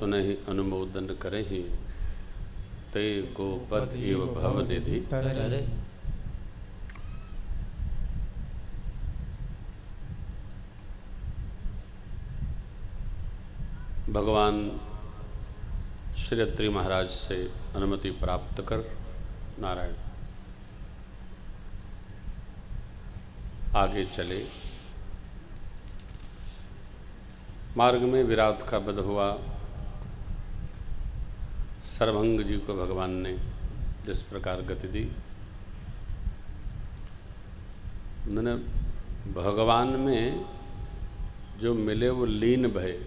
सुनहि अनुमोदन करहि, ते गोपद एव भव निधि तरहि। भगवान श्री अत्रि महाराज से अनुमति प्राप्त कर नारायण आगे चले। मार्ग में विराट का वध हुआ। सर्वभंग जी को भगवान ने जिस प्रकार गति दी, उन्होंने भगवान में जो मिले वो लीन भये।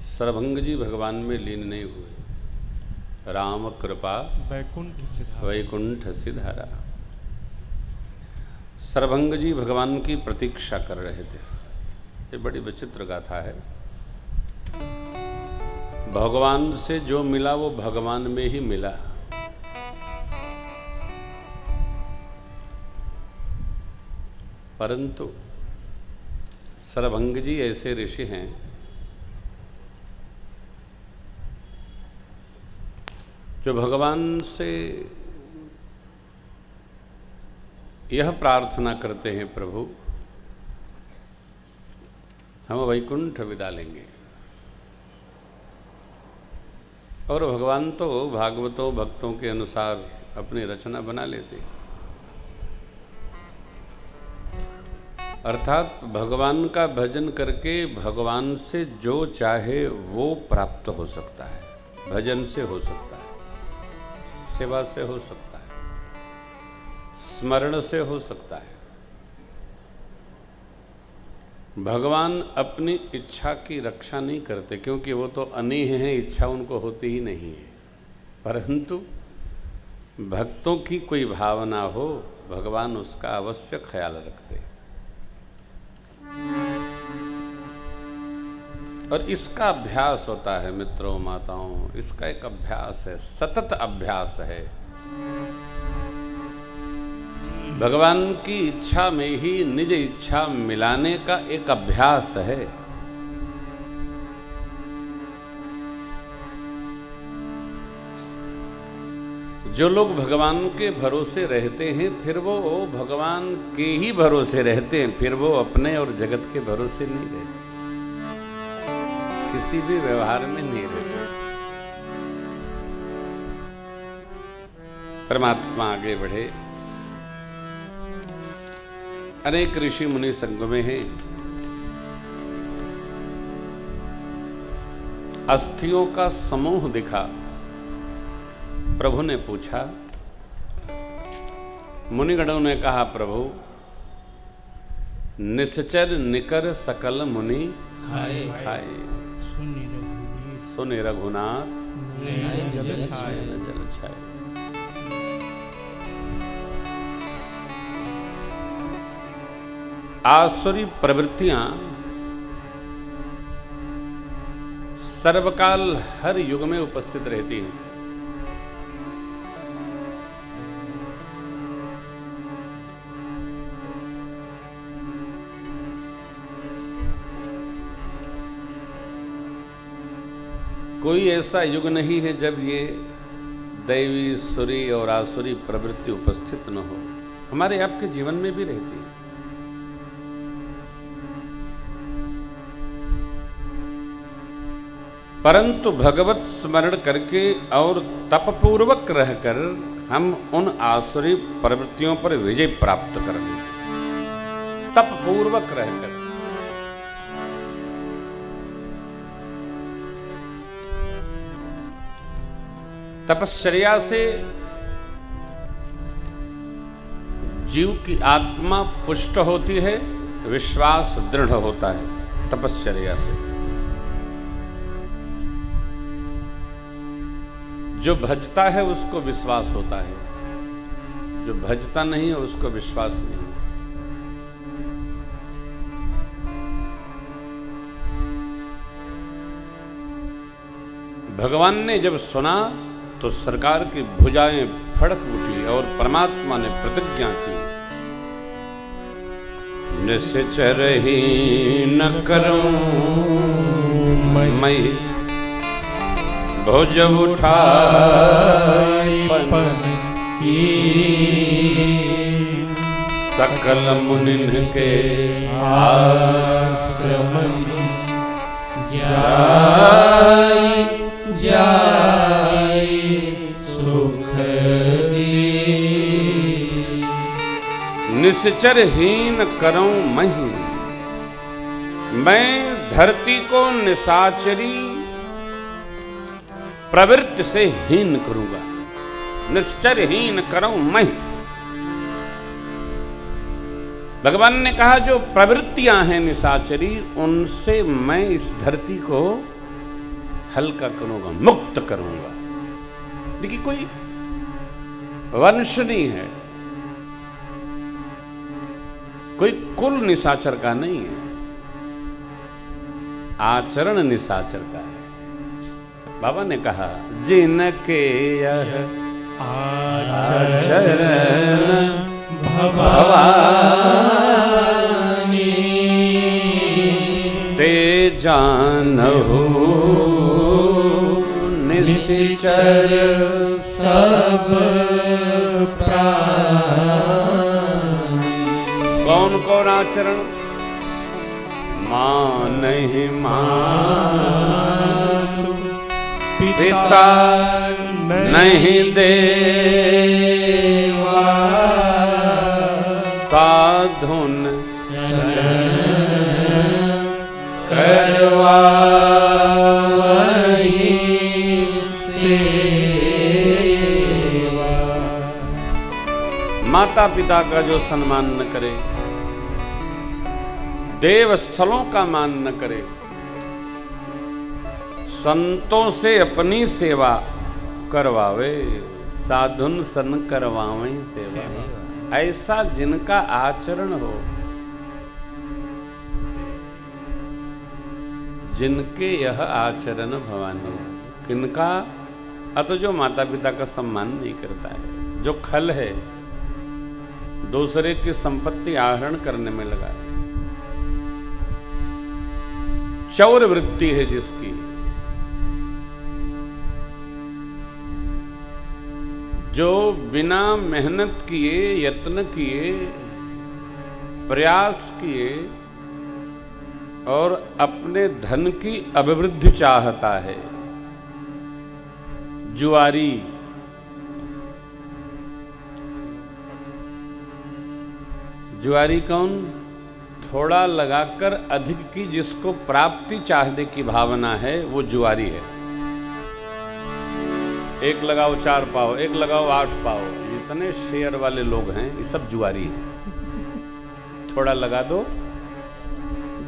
सर्वभंग जी भगवान में लीन नहीं हुए। राम कृपा वैकुंठ सिधारा। सर्वभंग जी भगवान की प्रतीक्षा कर रहे थे। ये बड़ी विचित्र गाथा है। भगवान से जो मिला वो भगवान में ही मिला। परंतु सर्वभंग जी ऐसे ऋषि हैं जो भगवान से यह प्रार्थना करते हैं, प्रभु हम वैकुंठ विदा लेंगे। और भगवान तो भागवतों भक्तों के अनुसार अपनी रचना बना लेते। अर्थात भगवान का भजन करके भगवान से जो चाहे वो प्राप्त हो सकता है। भजन से हो सकता है, सेवा से हो सकता है, स्मरण से हो सकता है। भगवान अपनी इच्छा की रक्षा नहीं करते, क्योंकि वो तो अनीह हैं, इच्छा उनको होती ही नहीं है। परंतु भक्तों की कोई भावना हो, भगवान उसका अवश्य ख्याल रखते। और इसका अभ्यास होता है मित्रों माताओं, इसका एक अभ्यास है, सतत अभ्यास है। भगवान की इच्छा में ही निज इच्छा मिलाने का एक अभ्यास है। जो लोग भगवान के भरोसे रहते हैं, फिर वो भगवान के ही भरोसे रहते हैं, फिर वो अपने और जगत के भरोसे नहीं रहते, किसी भी व्यवहार में नहीं रहते। परमात्मा आगे बढ़े। अनेक ऋषि मुनि संग में हैं। अस्थियों का समूह दिखा। प्रभु ने पूछा, मुनिगणों ने कहा, प्रभु निश्चर निकर सकल मुनि खाए खाए, सुनि रघुनाथ जल छाए। आसुरी प्रवृत्तियां सर्वकाल हर युग में उपस्थित रहती हैं। कोई ऐसा युग नहीं है जब ये दैवी, सुरी और आसुरी प्रवृत्ति उपस्थित न हो। हमारे आपके जीवन में भी रहती है। परंतु भगवत स्मरण करके और तपपूर्वक रहकर हम उन आसुरी प्रवृत्तियों पर विजय प्राप्त कर लेते। तपपूर्वक रहकर। तपश्चर्या से जीव की आत्मा पुष्ट होती है, विश्वास दृढ़ होता है तपश्चर्या से। जो भजता है उसको विश्वास होता है, जो भजता नहीं है उसको विश्वास नहीं। भगवान ने जब सुना तो सरकार की भुजाएं फड़क उठी और परमात्मा ने प्रतिज्ञा की, निश्चर ही न करूं मैं भुज उठाई पन की सकल मुनिन के आश्रम जाई जाई सुख दी। निश्चर हीन करऊं मही, मैं धरती को निशाचरी प्रवृत्ति से हीन करूंगा। निश्चर हीन करऊं मैं। भगवान ने कहा जो प्रवृत्तियां हैं निशाचरी, उनसे मैं इस धरती को हल्का करूंगा, मुक्त करूंगा। देखिए कोई वंश नहीं है, कोई कुल निशाचर का नहीं है, आचरण निशाचर का है। बाबा ने कहा जिनके यह आचरण भवानी ते जानहु निश्चर सब प्राणी। कौन कौन आचरण? मां नहीं मां, पिता नहीं देवा, साधुन करवाई सेवा। माता पिता का जो सम्मान न करे, देव स्थलों का मान न करे, संतों से अपनी सेवा करवावे, साधुन सन करवावे सेवा। ऐसा जिनका आचरण हो, जिनके यह आचरण भवानी। किनका? अतो जो माता पिता का सम्मान नहीं करता है, जो खल है, दूसरे की संपत्ति आहरण करने में लगा है, चौर वृत्ति है जिसकी, जो बिना मेहनत किए, यत्न किए, प्रयास किए और अपने धन की अभिवृद्धि चाहता है, जुआरी। जुआरी कौन? थोड़ा लगाकर अधिक की जिसको प्राप्ति चाहने की भावना है, वो जुआरी है। एक लगाओ 4 पाओ, एक लगाओ 8 पाओ, जितने शेयर वाले लोग हैं ये सब जुआरी है। थोड़ा लगा दो,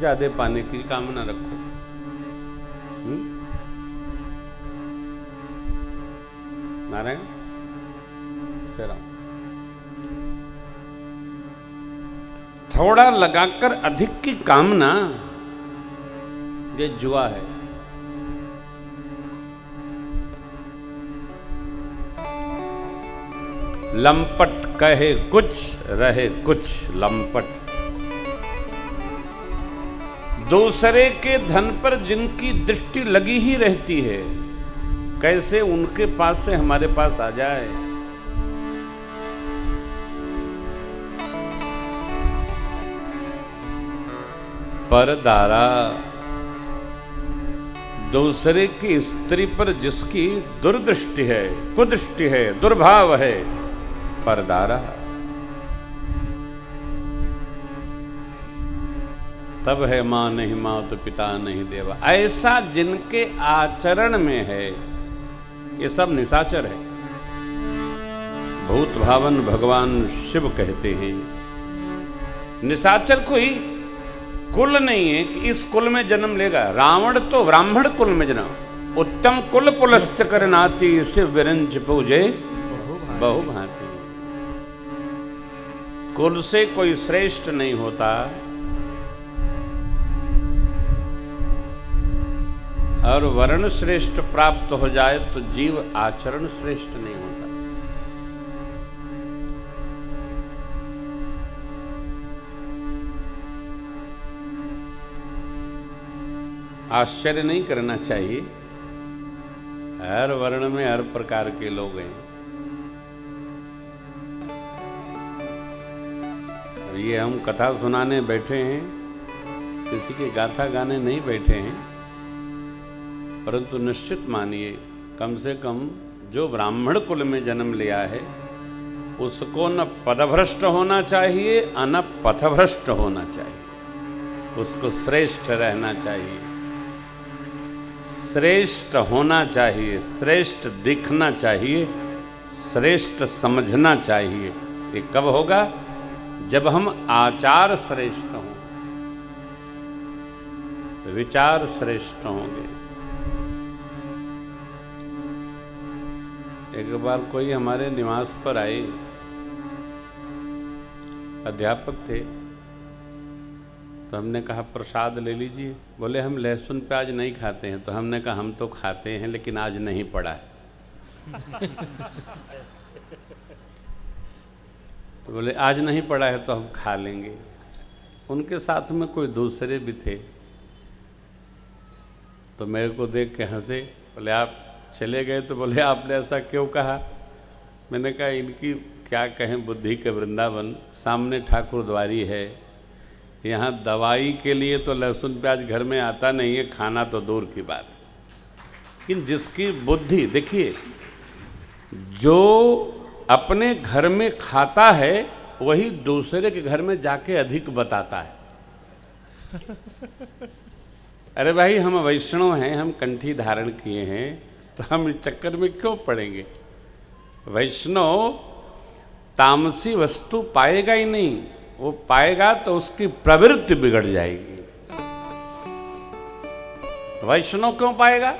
ज्यादा पाने की कामना रखो। नारायण सेराम। थोड़ा लगाकर अधिक की कामना, ये जुआ है। लंपट कहे कुछ, रहे कुछ लंपट। दूसरे के धन पर जिनकी दृष्टि लगी ही रहती है, कैसे उनके पास से हमारे पास आ जाए। परदारा, दूसरे की स्त्री पर जिसकी दुर्दृष्टि है, कुदृष्टि है, दुर्भाव है, परदारा। तब है मां नहीं मां तो पिता नहीं देवा। ऐसा जिनके आचरण में है, ये सब निशाचर है। भूत भावन भगवान शिव कहते हैं, निशाचर कोई कुल नहीं है कि इस कुल में जन्म लेगा। रावण तो ब्राह्मण कुल में जन्म, उत्तम कुल पुलस्त कर नाती, शिव विरंच पूजे बहु भांति। कुल से कोई श्रेष्ठ नहीं होता, और वर्ण श्रेष्ठ प्राप्त हो जाए तो जीव आचरण श्रेष्ठ नहीं होता। आश्चर्य नहीं करना चाहिए। हर वर्ण में हर प्रकार के लोग हैं। ये हम कथा सुनाने बैठे हैं, किसी की गाथा गाने नहीं बैठे हैं, परंतु निश्चित मानिए कम से कम जो ब्राह्मण कुल में जन्म लिया है उसको न पदभ्रष्ट होना चाहिए न पथभ्रष्ट होना चाहिए। उसको श्रेष्ठ रहना चाहिए, श्रेष्ठ होना चाहिए, श्रेष्ठ दिखना चाहिए, श्रेष्ठ समझना चाहिए। ये कब होगा? जब हम आचार श्रेष्ठ हों, विचार श्रेष्ठ होंगे। एक बार कोई हमारे निवास पर आए, अध्यापक थे, तो हमने कहा प्रसाद ले लीजिए। बोले हम लहसुन प्याज नहीं खाते हैं। तो हमने कहा हम तो खाते हैं लेकिन आज नहीं पड़ा है। तो बोले आज नहीं पड़ा है तो हम खा लेंगे। उनके साथ में कोई दूसरे भी थे, तो मेरे को देख के हंसे। बोले आप चले गए? तो बोले आपने ऐसा क्यों कहा? मैंने कहा इनकी क्या कहें, बुद्धि के वृंदावन। सामने ठाकुर द्वारी है, यहाँ दवाई के लिए तो लहसुन प्याज घर में आता नहीं है, खाना तो दूर की बात। लेकिन जिसकी बुद्धि देखिए, जो अपने घर में खाता है वही दूसरे के घर में जाके अधिक बताता है। अरे भाई हम वैष्णव हैं, हम कंठी धारण किए हैं, तो हम इस चक्कर में क्यों पड़ेंगे? वैष्णव तामसी वस्तु पाएगा ही नहीं, वो पाएगा तो उसकी प्रवृत्ति बिगड़ जाएगी। वैष्णव क्यों पाएगा?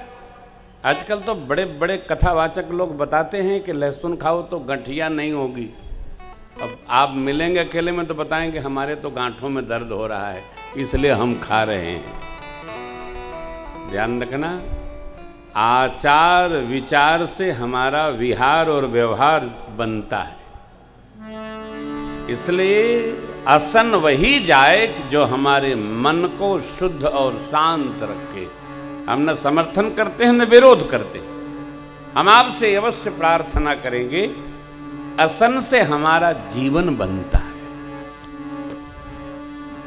आजकल तो बड़े बड़े कथावाचक लोग बताते हैं कि लहसुन खाओ तो गठिया नहीं होगी। अब आप मिलेंगे अकेले में तो बताएंगे हमारे तो गांठों में दर्द हो रहा है, इसलिए हम खा रहे हैं। ध्यान रखना, आचार विचार से हमारा विहार और व्यवहार बनता है। इसलिए असन वही जाए जो हमारे मन को शुद्ध और शांत रखे। हम न समर्थन करते हैं न विरोध करते। हम आपसे अवश्य प्रार्थना करेंगे, असन से हमारा जीवन बनता है।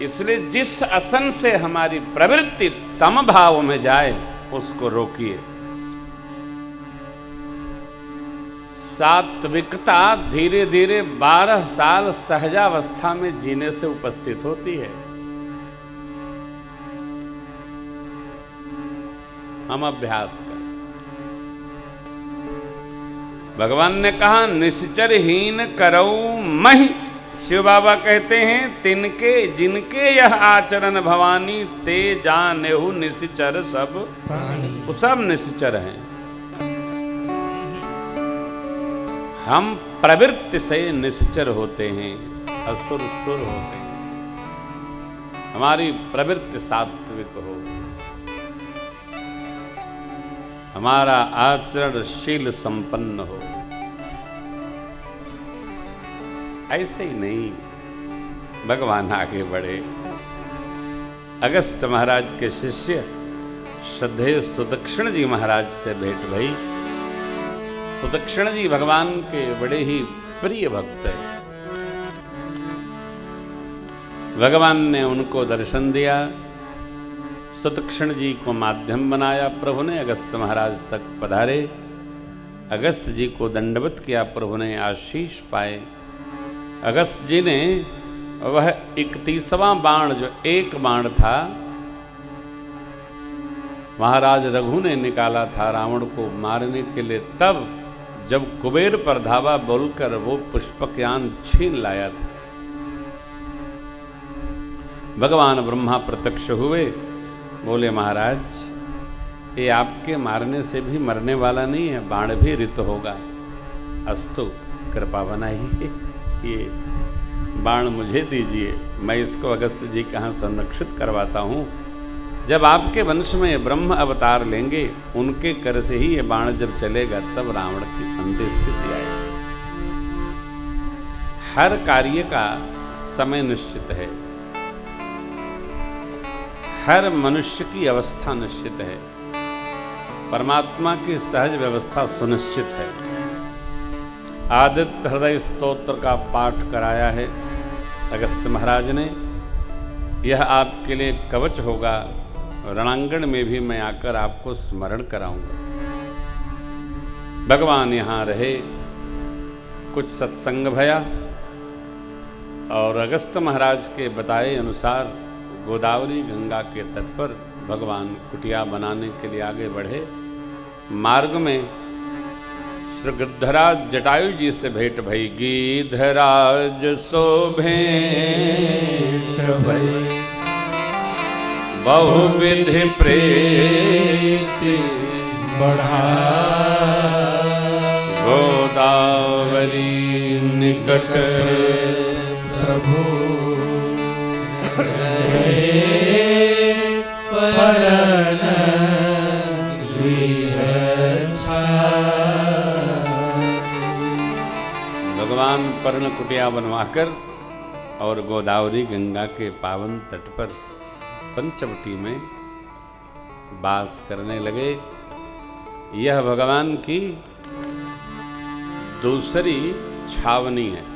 इसलिए जिस असन से हमारी प्रवृत्ति तम भाव में जाए उसको रोकिए। सात्विकता धीरे धीरे 12 साल सहजावस्था में जीने से उपस्थित होती है। हम अभ्यास करें। भगवान ने कहा निश्चरहीन करऊ महि। शिव बाबा कहते हैं तिनके जिनके यह आचरण भवानी ते जानेहु निश्चर सब। वो सब निश्चर हैं। हम प्रवृत्ति से निश्चर होते हैं, असुर सुर होते हैं। हमारी प्रवृत्ति सात्विक हो, हमारा आचरणशील संपन्न हो। ऐसे ही नहीं, भगवान आगे बढ़े। अगस्त महाराज के शिष्य श्रद्धेय सुदक्षिण जी महाराज से भेंट भई। सुदक्षिण जी भगवान के बड़े ही प्रिय भक्त हैं। भगवान ने उनको दर्शन दिया, सुदक्षिण जी को माध्यम बनाया प्रभु ने, अगस्त महाराज तक पधारे। अगस्त जी को दंडवत किया प्रभु ने, आशीष पाए। अगस्त जी ने वह 31वां बाण जो एक बाण था महाराज रघु ने निकाला था रावण को मारने के लिए, तब जब कुबेर पर धावा बोलकर वो पुष्पकयान छीन लाया था। भगवान ब्रह्मा प्रत्यक्ष हुए, बोले महाराज ये आपके मारने से भी मरने वाला नहीं है, बाण भी रित होगा। अस्तु कृपा बनाइए, ये बाण मुझे दीजिए, मैं इसको अगस्त जी के यहाँ संरक्षित करवाता हूँ। जब आपके वंश में ब्रह्म अवतार लेंगे उनके कर से ही ये बाण जब चलेगा तब रावण की अंतिम स्थिति आएगी। हर कार्य का समय निश्चित है, हर मनुष्य की अवस्था निश्चित है। परमात्मा की सहज व्यवस्था सुनिश्चित है। आदित्य हृदय स्तोत्र का पाठ कराया है अगस्त्य महाराज ने। यह आपके लिए कवच होगा। रणांगण में भी मैं आकर आपको स्मरण कराऊंगा। भगवान यहाँ रहे, कुछ सत्संग भया और अगस्त्य महाराज के बताए अनुसार गोदावरी गंगा के तट पर भगवान कुटिया बनाने के लिए आगे बढ़े। मार्ग में श्री गिद्धराज जटायु जी से भेंट भई। गिद्धराज सो भेंट भई बहुविधि प्रीति बढ़ा गोदावरी निकट प्रभु परण भगवान पर्ण कुटिया बनवाकर और गोदावरी गंगा के पावन तट पर पंचवटी में वास करने लगे। यह भगवान की दूसरी छावनी है।